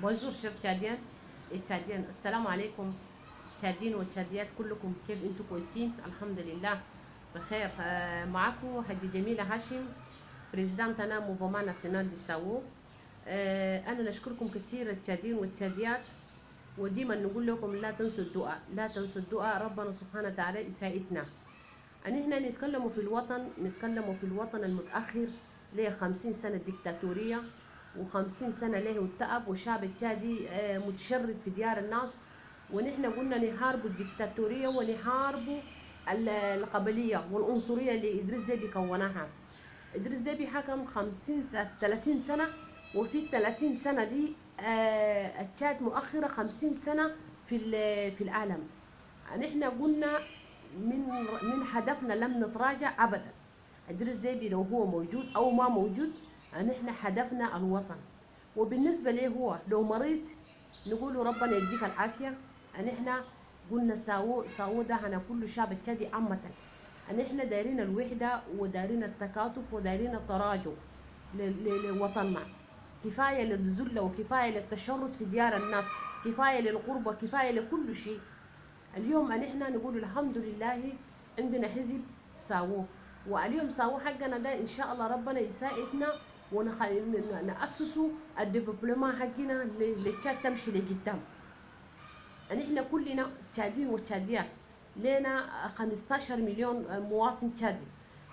بونجور شيف تشاديان تشاديان. السلام عليكم تشادين وتشاديات كلكم، كيف انتم؟ كويسين؟ الحمد لله بخير. معكم حجي جميلة هاشم، بريزيدانت انا موفومان ناسيونال دي ساو. انا نشكركم كثير التشادين والتشاديات، وديما نقول لكم لا تنسوا الدعاء، لا تنسوا الدعاء، ربنا سبحانه وتعالى يساعدنا ان احنا نتكلموا في الوطن المتاخر ليه 50 سنه ديكتاتوريه، و50 سنه له التعب، والشعب التشادي متشرد في ديار الناس. ونحن قلنا نحاربوا الديكتاتوريه ونحاربوا القبليه والعنصريه اللي ادريس ديبي كونها. ادريس ديبي حكم 50 سنة 30 سنه، وفي ال 30 سنه دي التشاد مؤخره 50 سنه في العالم. نحن قلنا من هدفنا لم نتراجع ابدا. ادريس ديبي لو هو موجود او ما موجود، نحن هدفنا الوطن. وبالنسبه ليه هو لو مريض نقول له ربنا يديك العافيه. نحن قلنا ساوو ده انا كل شعب التشادي عامه، نحن دايرين الوحده ودايرين التكاتف ودايرين التراجع لوطننا. كفايه للذل وكفايه للتشرد في ديار الناس، كفايه للغربه، كفايه لكل شيء. اليوم نحن نقول الحمد لله عندنا حزب ساووه، واليوم ساووه حقنا ده ان شاء الله ربنا يساعدنا ونأسسوا الديفلوبمنت حقنا للتشاد تمشي لقدام. نحن كلنا تشادين وتشاديات، لنا 15 مليون مواطن تشادي،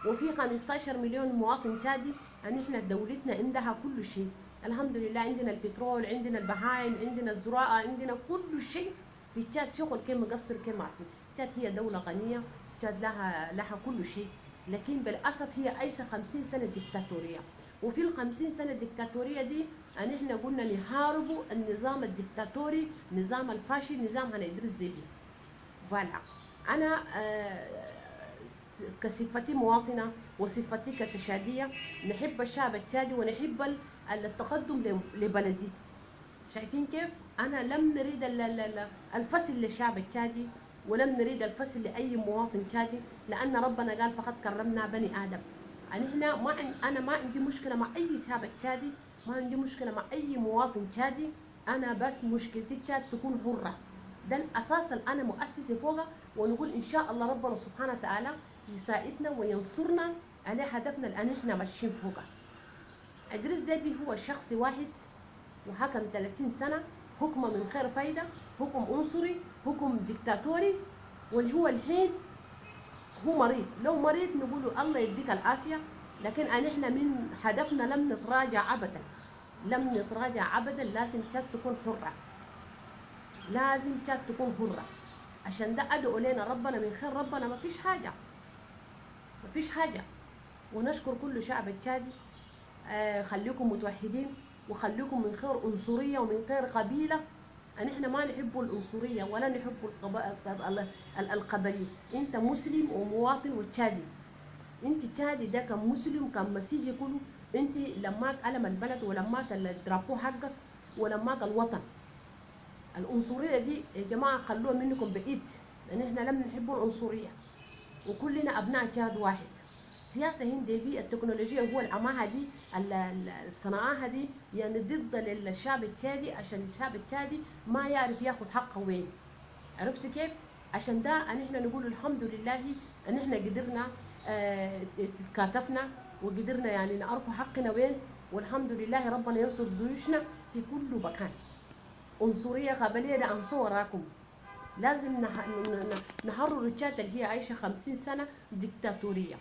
وفي 15 مليون مواطن تشادي نحن دولتنا عندها كل شيء. الحمد لله عندنا البترول، عندنا البهائم، عندنا الزراعة، عندنا كل شيء في تشاد. شغل كم مقصر كم ما في. تشاد هي دولة غنية، تشاد لها كل شيء، لكن بالأسف هي عايشة 50 سنة ديكتاتورية. وفي ال 50 سنة ديكتاتورية دي احنا قلنا نحاربوا النظام الديكتاتوري، نظام الفاشل، نظام هنا إدريس ديبي. فوالا. أنا كصفتي مواطنة وصفتي كتشادية نحب الشعب التشادي ونحب التقدم لبلدي. شايفين كيف؟ أنا لم نريد الفصل للشعب التشادي، ولم نريد الفصل لأي مواطن تشادي، لأن ربنا قال فقد كرمنا بني آدم. يعني هنا أنا ما عندي مشكلة مع أي شعب تشادي، ما عندي مشكلة مع أي مواطن تشادي. أنا بس مشكلتي تشاد تكون حرة. ده الأساس اللي أنا مؤسسة فوقه، ونقول إن شاء الله ربنا سبحانه وتعالى يساعدنا وينصرنا على هدفنا اللي احنا ماشيين فوقه. إدريس ديبي هو شخص واحد وحكم 30 سنة حكم من غير فايدة، حكم عنصري، حكم ديكتاتوري. واللي هو الحين هو مريض، لو مريض نقول له الله يديك العافية، لكن احنا من هدفنا لم نتراجع أبدا، لم نتراجع أبدا. لازم تشاد تكون حرة، لازم تشاد تكون حرة، عشان ده أدعو لنا ربنا. من خير ربنا ما فيش حاجة، ما فيش حاجة. ونشكر كل شعب التشادي. خليكم متوحدين، وخليكم من غير عنصرية ومن غير قبيلة. نحن ما نحب العنصرية ولا نحب القبلية. انت مسلم ومواطن وتشادي، انت تشادي ده كان مسلم كان مسيحي كله، انت لماك علم البلد ولماك الدرابو حقك ولماك الوطن. العنصرية دي يا جماعة خلوها منكم بعيد، لان احنا لم نحب العنصرية، وكلنا ابناء تشاد واحد. السياسه هندي بي التكنولوجيا هو الاماها دي الصناعه دي، يعني ضد الشعب التشادي، عشان الشعب التشادي ما يعرف ياخذ حقه وين. عرفت كيف؟ عشان ده احنا نقول الحمد لله ان احنا قدرنا تكاتفنا وقدرنا يعني نعرف حقنا وين. والحمد لله ربنا ينصر جيوشنا في كل مكان. عنصريه قبليه ده انصر وراكم. لازم نحرر تشاد اللي هي عايشه 50 سنه ديكتاتوريه.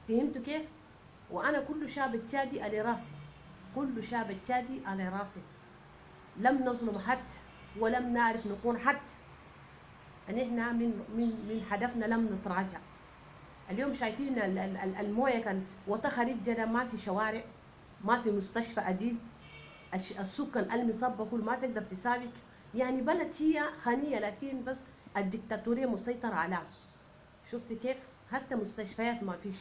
فهمتوا كيف؟ وانا كل شعب تشادي على راسي، كل شعب تشادي على راسي. لم نظلم حد ولم نعرف نكون حد. ان احنا من هدفنا لم نتراجع. اليوم شايفين المويه كان وتخريب جدا، ما في شوارع، ما في مستشفى عديل، السكان المصابه كل ما تقدر تسابق. يعني بلد هي غنيه لكن بس الدكتاتوريه مسيطره عليها. شفت كيف؟ حتى مستشفيات ما فيش،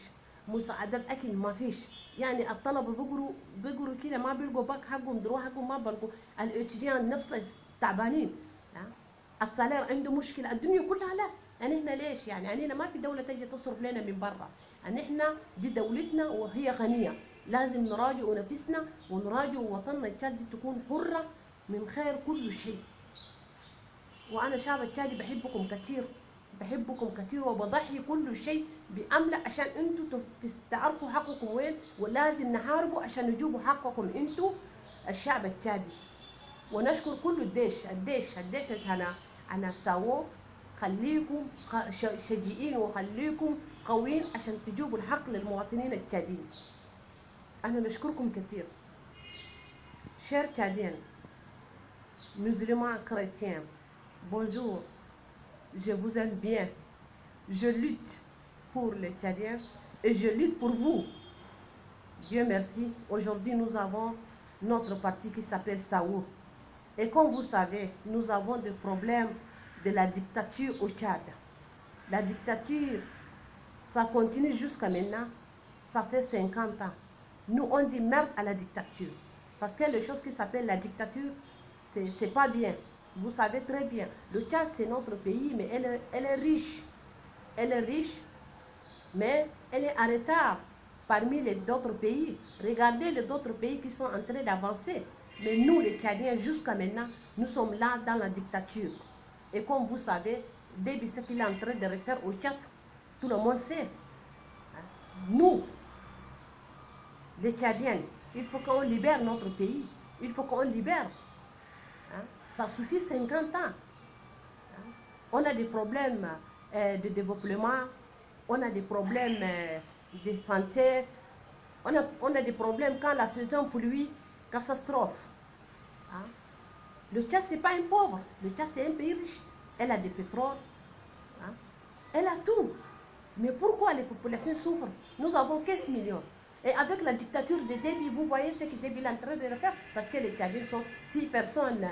مساعدات اكل ما فيش. يعني الطلبه بيقروا كده ما بيلقوا باك حقهم، دروع حقهم ما بيلقوا، الاتشديان نفس تعبانين. السالير عنده مشكله، الدنيا كلها لاس. يعني احنا ليش؟ يعني احنا ما في دوله تجي تصرف لنا من برا. يعني احنا دي دولتنا وهي غنيه، لازم نراجع نفسنا ونراجع وطننا تشاد تكون حره من خير كل شيء. وأنا شعب التشادي بحبكم كثير، بحبكم كثير، وبضحي كل شيء بأملة عشان انتوا تعرفوا حقكم وين، ولازم نحاربوا عشان نجيبوا حقكم انتوا الشعب التشادي. ونشكر كل الديش اللي أنا ساووه. خليكم شجيعين وخليكم قويين عشان تجيبوا الحق للمواطنين التشاديين. أنا نشكركم كثير. Chers Tchadiens, musulmans, chrétiens, bonjour, je vous aime bien. Je lutte pour les Tchadiens et je lutte pour vous. Dieu merci, aujourd'hui nous avons notre parti qui s'appelle Saour. Et comme vous savez, nous avons des problèmes de la dictature au Tchad. La dictature, ça continue jusqu'à maintenant, ça fait 50 ans. Nous on dit merde à la dictature. Parce que les choses qui s'appellent la dictature, c'est pas bien. Vous savez très bien. Le Tchad, c'est notre pays, mais elle est riche. Elle est riche, mais elle est en retard parmi les autres pays. Regardez les autres pays qui sont en train d'avancer. Mais nous, les Tchadiens, jusqu'à maintenant, nous sommes là dans la dictature. Et comme vous savez, depuis ce qu'il est en train de refaire au Tchad, tout le monde sait. Nous, les Tchadiens, il faut qu'on libère notre pays. Il faut qu'on libère. Ça suffit 50 ans. On a des problèmes de développement, on a des problèmes de santé, on a des problèmes quand la saison pluie, catastrophe. Le Tchad, ce n'est pas un pauvre. Le Tchad, c'est un pays riche. Elle a du pétrole. Elle a tout. Mais pourquoi les populations souffrent? Nous avons 15 millions. Et avec la dictature de Déby, vous voyez ce que Déby est en train de faire. Parce que les Tchadiens sont 6 personnes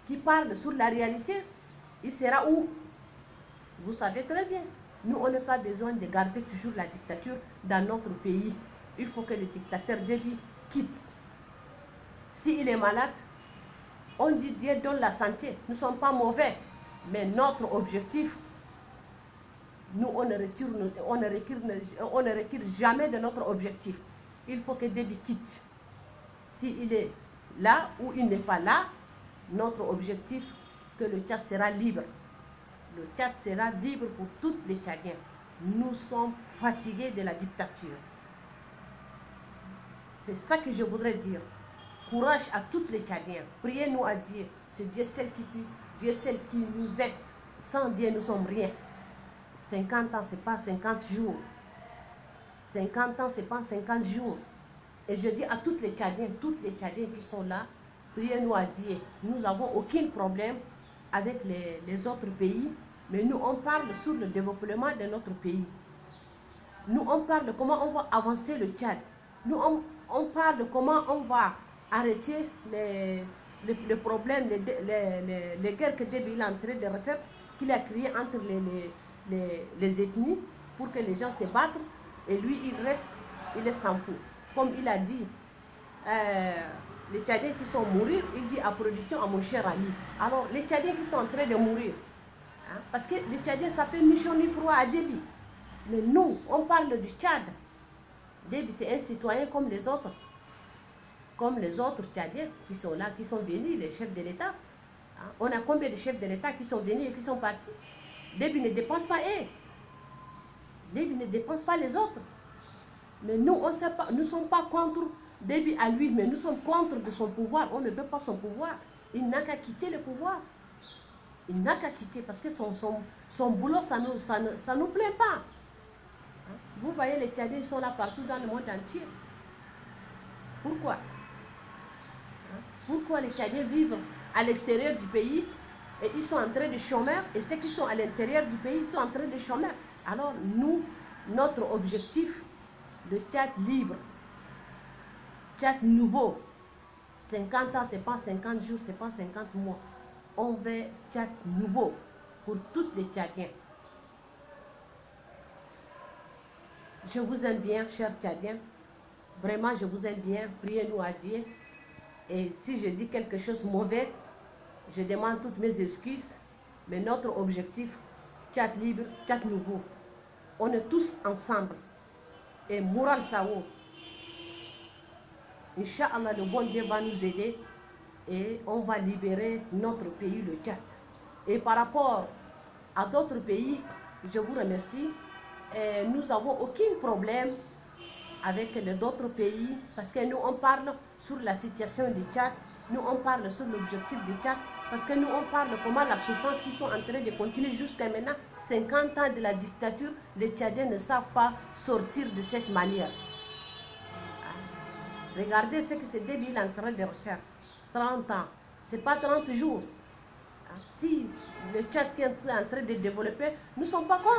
qui parlent sur la réalité. Il sera où? Vous savez très bien. Nous, on n'a pas besoin de garder toujours la dictature dans notre pays. Il faut que le dictateur Déby quitte. S'il est malade, on dit Dieu donne la santé. Nous ne sommes pas mauvais. Mais notre objectif, nous, on ne recule jamais de notre objectif. Il faut que Déby quitte. S'il est là ou il n'est pas là, notre objectif, que le Tchad sera libre. Le Tchad sera libre pour tous les Tchadiens. Nous sommes fatigués de la dictature. C'est ça que je voudrais dire. Courage à tous les Tchadiens. Priez-nous à Dieu. C'est Dieu seul qui prie. Dieu seul qui nous aide. Sans Dieu, nous ne sommes rien. 50 ans, ce n'est pas 50 jours. 50 ans, ce n'est pas 50 jours. Et je dis à tous les Tchadiens qui sont là, priez-nous à Dieu. Nous n'avons aucun problème avec les autres pays, mais nous, on parle sur le développement de notre pays. Nous, on parle de comment on va avancer le Tchad. Nous, on parle de comment on va arrêter les problèmes, les guerres que Déby est en train de refaire, qu'il a créées entre les ethnies, pour que les gens se battent, et lui, il s'en fout. Comme il a dit, les Tchadiens qui sont mourir, il dit à production à mon cher ami. Alors, les Tchadiens qui sont en train de mourir, parce que les Tchadiens, ça fait ni chaud ni froid à Déby. Mais nous, on parle du Tchad. Déby, c'est un citoyen comme les autres. Comme les autres Tchadiens qui sont là, qui sont venus, les chefs de l'État. On a combien de chefs de l'État qui sont venus et qui sont partis? Déby ne dépense pas eux. Déby ne dépense pas les autres. Mais nous, on sait pas, nous ne sommes pas contre Déby à lui, mais nous sommes contre de son pouvoir. On ne veut pas son pouvoir. Il n'a qu'à quitter le pouvoir. Il n'a qu'à quitter parce que son boulot, ça nous plaît pas. Vous voyez, les Tchadiens sont là partout dans le monde entier. Pourquoi? Pourquoi les Tchadiens vivent à l'extérieur du pays et ils sont en train de chômer, et ceux qui sont à l'intérieur du pays sont en train de chômer? Alors nous, notre objectif, le Tchad libre, Tchad nouveau, 50 ans, ce n'est pas 50 jours, ce n'est pas 50 mois. On veut Tchad nouveau pour tous les Tchadiens. Je vous aime bien, chers Tchadiens. Vraiment, je vous aime bien. Priez-nous à Dieu. Et si je dis quelque chose de mauvais, je demande toutes mes excuses. Mais notre objectif, Tchad libre, Tchad nouveau. On est tous ensemble. Et Moral Sao, Inch'Allah, le bon Dieu va nous aider. et on va libérer notre pays, le Tchad. Et par rapport à d'autres pays, je vous remercie. Et nous n'avons aucun problème avec les autres pays parce que nous on parle sur la situation du Tchad, nous on parle sur l'objectif du Tchad parce que nous on parle comment la souffrance qui sont en train de continuer jusqu'à maintenant, 50 ans de la dictature, les Tchadiens ne savent pas sortir de cette manière. Regardez ce que ce débile est en train de refaire. 30 ans, c'est pas 30 jours. Si le Tchad qui est en train de développer, nous ne sommes pas contre.